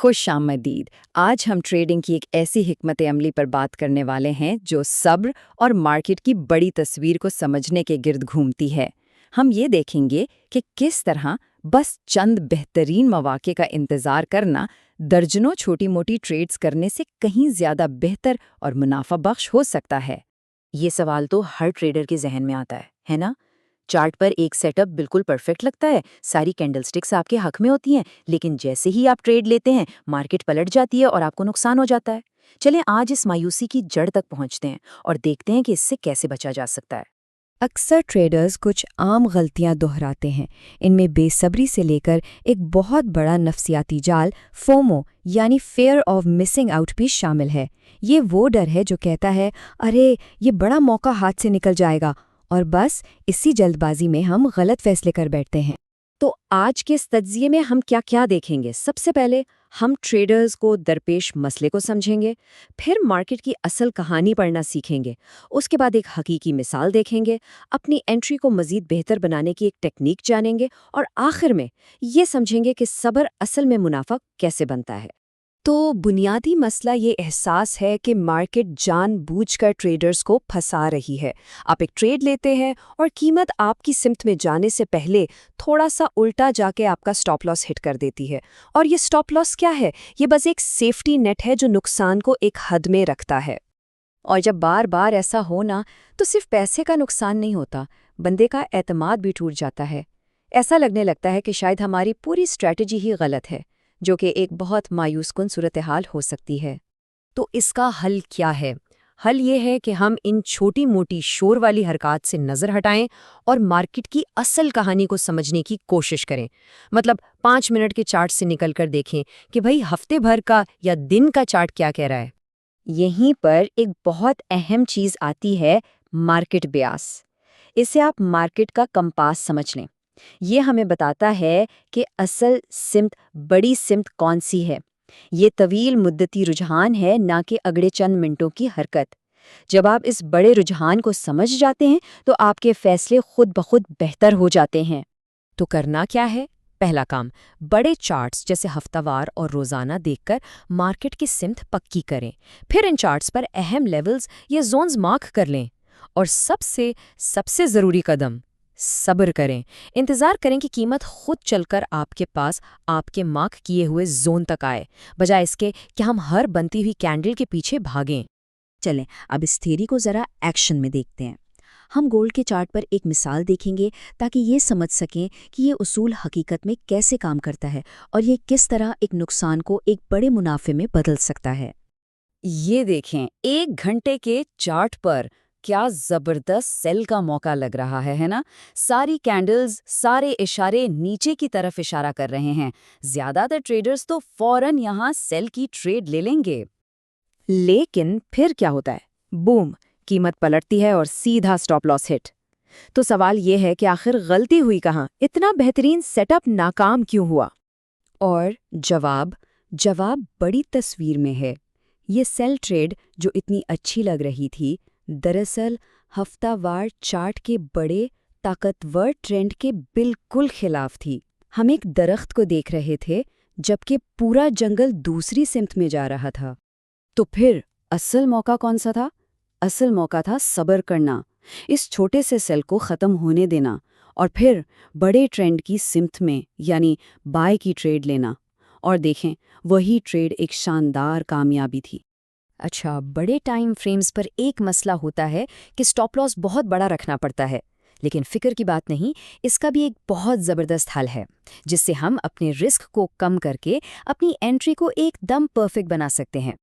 खुश आमदीद। आज हम ट्रेडिंग की एक ऐसी हिकमत अमली पर बात करने वाले हैं जो सब्र और मार्केट की बड़ी तस्वीर को समझने के गिर्द घूमती है। हम ये देखेंगे कि किस तरह बस चंद बेहतरीन मौके का इंतज़ार करना दर्जनों छोटी-मोटी ट्रेड्स करने से कहीं ज़्यादा बेहतर और मुनाफा बख्श हो सकता है। ये सवाल तो हर ट्रेडर के जहन में आता है ना? चार्ट पर एक सेटअप बिल्कुल परफेक्ट लगता है, सारी कैंडलस्टिक्स आपके हक में होती हैं, लेकिन जैसे ही आप ट्रेड लेते हैं, मार्केट पलट जाती है और आपको नुकसान हो जाता है। चलें आज इस मायूसी की जड़ तक पहुंचते हैं और देखते हैं कि इससे कैसे बचा जा सकता है। अक्सर ट्रेडर्स कुछ आम गलतियां दोहराते हैं। इनमें बेसब्री से लेकर एक बहुत बड़ा नफ्सियाती जाल फोमो यानी फेयर ऑफ मिसिंग आउट भी शामिल है। ये वो डर है जो कहता है, अरे ये बड़ा मौका हाथ से निकल जाएगा, और बस इसी जल्दबाजी में हम गलत फैसले कर बैठते हैं। तो आज के इस तज्जिए में हम क्या क्या देखेंगे? सबसे पहले हम ट्रेडर्स को दरपेश मसले को समझेंगे, फिर मार्केट की असल कहानी पढ़ना सीखेंगे, उसके बाद एक हकीकी मिसाल देखेंगे, अपनी एंट्री को मज़ीद बेहतर बनाने की एक टेक्निक जानेंगे और आखिर में ये समझेंगे कि सब्र असल में मुनाफा कैसे बनता है। तो बुनियादी मसला ये एहसास है कि मार्केट जानबूझकर ट्रेडर्स को फंसा रही है। आप एक ट्रेड लेते हैं और कीमत आपकी सिमत में जाने से पहले थोड़ा सा उल्टा जाके आपका स्टॉप लॉस हिट कर देती है। और ये स्टॉप लॉस क्या है? ये बस एक सेफ्टी नेट है जो नुकसान को एक हद में रखता है। और जब बार बार ऐसा हो ना, तो सिर्फ पैसे का नुकसान नहीं होता, बंदे का एतमाद भी टूट जाता है। ऐसा लगने लगता है कि शायद हमारी पूरी स्ट्रैटेजी ही गलत है, जो कि एक बहुत मायूसकुन सूरत हाल हो सकती है। तो इसका हल क्या है? हल ये है कि हम इन छोटी मोटी शोर वाली हरकत से नज़र हटाएं और मार्केट की असल कहानी को समझने की कोशिश करें। मतलब 5 मिनट के चार्ट से निकलकर देखें कि भाई हफ्ते भर का या दिन का चार्ट क्या कह रहा है। यहीं पर एक बहुत अहम चीज़ आती है, मार्केट ब्यास। इसे आप मार्केट का कंपास समझ लें। ये हमें बताता है कि असल सिमत, बड़ी सिमत कौन सी है। ये तवील मुद्दती रुझान है, ना कि अगले चंद मिनटों की हरकत। जब आप इस बड़े रुझान को समझ जाते हैं तो आपके फैसले खुद ब खुद बेहतर हो जाते हैं। तो करना क्या है? पहला काम, बड़े चार्ट्स जैसे हफ्तावार और रोज़ाना देखकर मार्केट की सिमत पक्की करें। फिर इन चार्ट्स पर अहम लेवल्स या जोन्स मार्क कर लें। और सबसे ज़रूरी कदम, सब्र करें। इंतज़ार करें कि कीमत खुद चलकर आपके पास आपके मार्क किए हुए जोन तक आए, बजाय इसके कि हम हर बनती हुई कैंडल के पीछे भागें। चलें अब इस थ्योरी को ज़रा एक्शन में देखते हैं। हम गोल्ड के चार्ट पर एक मिसाल देखेंगे ताकि ये समझ सकें कि ये उसूल हकीकत में कैसे काम करता है और ये किस तरह एक नुकसान को एक बड़े मुनाफे में बदल सकता है। ये देखें, 1 घंटे के चार्ट पर क्या जबरदस्त सेल का मौका लग रहा है ना? सारी कैंडल्स, सारे इशारे नीचे की तरफ इशारा कर रहे हैं। ज्यादातर ट्रेडर्स तो फौरन यहाँ सेल की ट्रेड ले लेंगे। लेकिन फिर क्या होता है? बूम, कीमत पलटती है और सीधा स्टॉप लॉस हिट। तो सवाल ये है कि आखिर गलती हुई कहाँ? इतना बेहतरीन सेटअप नाकाम क्यों हुआ? और जवाब बड़ी तस्वीर में है। ये सेल ट्रेड जो इतनी अच्छी लग रही थी, दरअसल हफ्तावार चार्ट के बड़े ताकतवर ट्रेंड के बिल्कुल खिलाफ थी। हम एक दरख्त को देख रहे थे जबकि पूरा जंगल दूसरी सिमत में जा रहा था। तो फिर असल मौका कौन सा था? असल मौका था सब्र करना, इस छोटे से सेल को ख़त्म होने देना और फिर बड़े ट्रेंड की सिमत में यानी बाय की ट्रेड लेना। और देखें, वही ट्रेड एक शानदार कामयाबी थी। अच्छा, बड़े टाइम फ्रेम्स पर एक मसला होता है कि स्टॉप लॉस बहुत बड़ा रखना पड़ता है। लेकिन फिक्र की बात नहीं, इसका भी एक बहुत ज़बरदस्त हल है जिससे हम अपने रिस्क को कम करके अपनी एंट्री को एकदम परफेक्ट बना सकते हैं।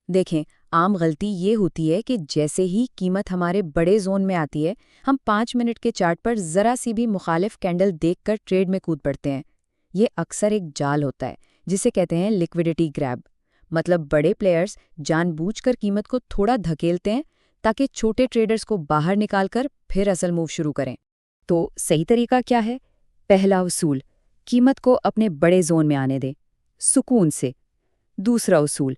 देखें, आम गलती ये होती है कि जैसे ही कीमत हमारे बड़े जोन में आती है, हम 5 मिनट के चार्ट पर ज़रा सी भी मुखालिफ कैंडल देखकर ट्रेड में कूद पड़ते हैं। ये अक्सर एक जाल होता है जिसे कहते हैं लिक्विडिटी ग्रैब। मतलब बड़े प्लेयर्स जानबूझकर कीमत को थोड़ा धकेलते हैं ताकि छोटे ट्रेडर्स को बाहर निकालकर फिर असल मूव शुरू करें। तो सही तरीका क्या है? पहला उसूल, कीमत को अपने बड़े जोन में आने दें, सुकून से। दूसरा उसूल,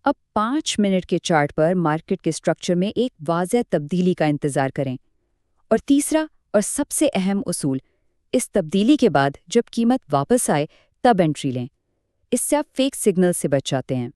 अब 5 मिनट के चार्ट पर मार्केट के स्ट्रक्चर में एक वाज़ह तब्दीली का इंतज़ार करें। और तीसरा और सबसे अहम उसूल, इस तब्दीली के बाद जब कीमत वापस आए तब एंट्री लें। इससे आप फेक सिग्नल से बच जाते हैं।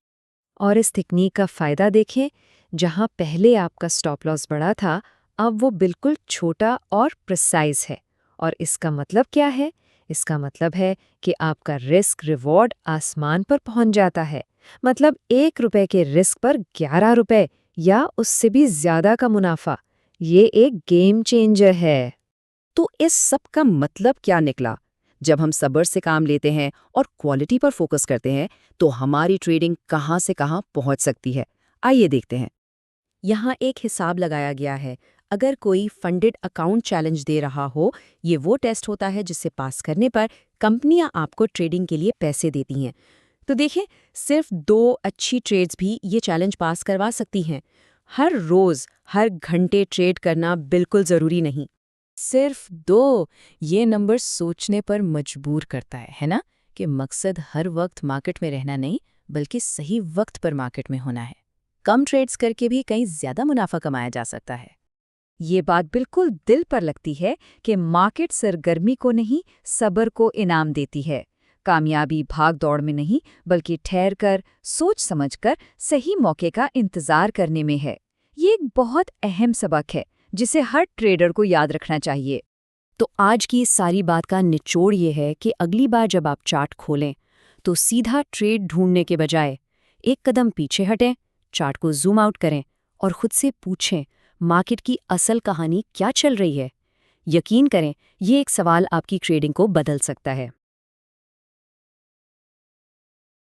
और इस तकनीक का फ़ायदा देखें, जहां पहले आपका स्टॉप लॉस बड़ा था, अब वो बिल्कुल छोटा और प्रिसाइज है। और इसका मतलब क्या है? इसका मतलब है कि आपका रिस्क रिवॉर्ड आसमान पर पहुंच जाता है। मतलब 1 रुपए के रिस्क पर 11 रुपए या उससे भी ज़्यादा का मुनाफा। ये एक गेम चेंजर है। तो इस सब का मतलब क्या निकला? जब हम सब्र से काम लेते हैं और क्वालिटी पर फोकस करते हैं, तो हमारी ट्रेडिंग कहाँ से कहाँ पहुंच सकती है। आइए देखते हैं। यहाँ एक हिसाब लगाया गया है। अगर कोई फंडेड अकाउंट चैलेंज दे रहा हो, ये वो टेस्ट होता है जिसे पास करने पर कंपनियां आपको ट्रेडिंग के लिए पैसे देती हैं। तो देखें, सिर्फ 2 अच्छी ट्रेड्स भी ये चैलेंज पास करवा सकती हैं। हर रोज हर घंटे ट्रेड करना बिल्कुल जरूरी नहीं। सिर्फ 2, ये नंबर सोचने पर मजबूर करता है ना? कि मकसद हर वक्त मार्केट में रहना नहीं, बल्कि सही वक्त पर मार्केट में होना है। कम ट्रेड्स करके भी कहीं ज्यादा मुनाफा कमाया जा सकता है। ये बात बिल्कुल दिल पर लगती है कि मार्केट सरगर्मी को नहीं, सब्र को इनाम देती है। कामयाबी भाग दौड़ में नहीं, बल्कि ठहर कर, सोच समझकर सही मौके का इंतजार करने में है। ये एक बहुत अहम सबक है जिसे हर ट्रेडर को याद रखना चाहिए। तो आज की इस सारी बात का निचोड़ ये है कि अगली बार जब आप चार्ट खोलें, तो सीधा ट्रेड ढूंढने के बजाय एक कदम पीछे हटें, चार्ट को जूम आउट करें और खुद से पूछें, मार्केट की असल कहानी क्या चल रही है। यकीन करें, ये एक सवाल आपकी ट्रेडिंग को बदल सकता है।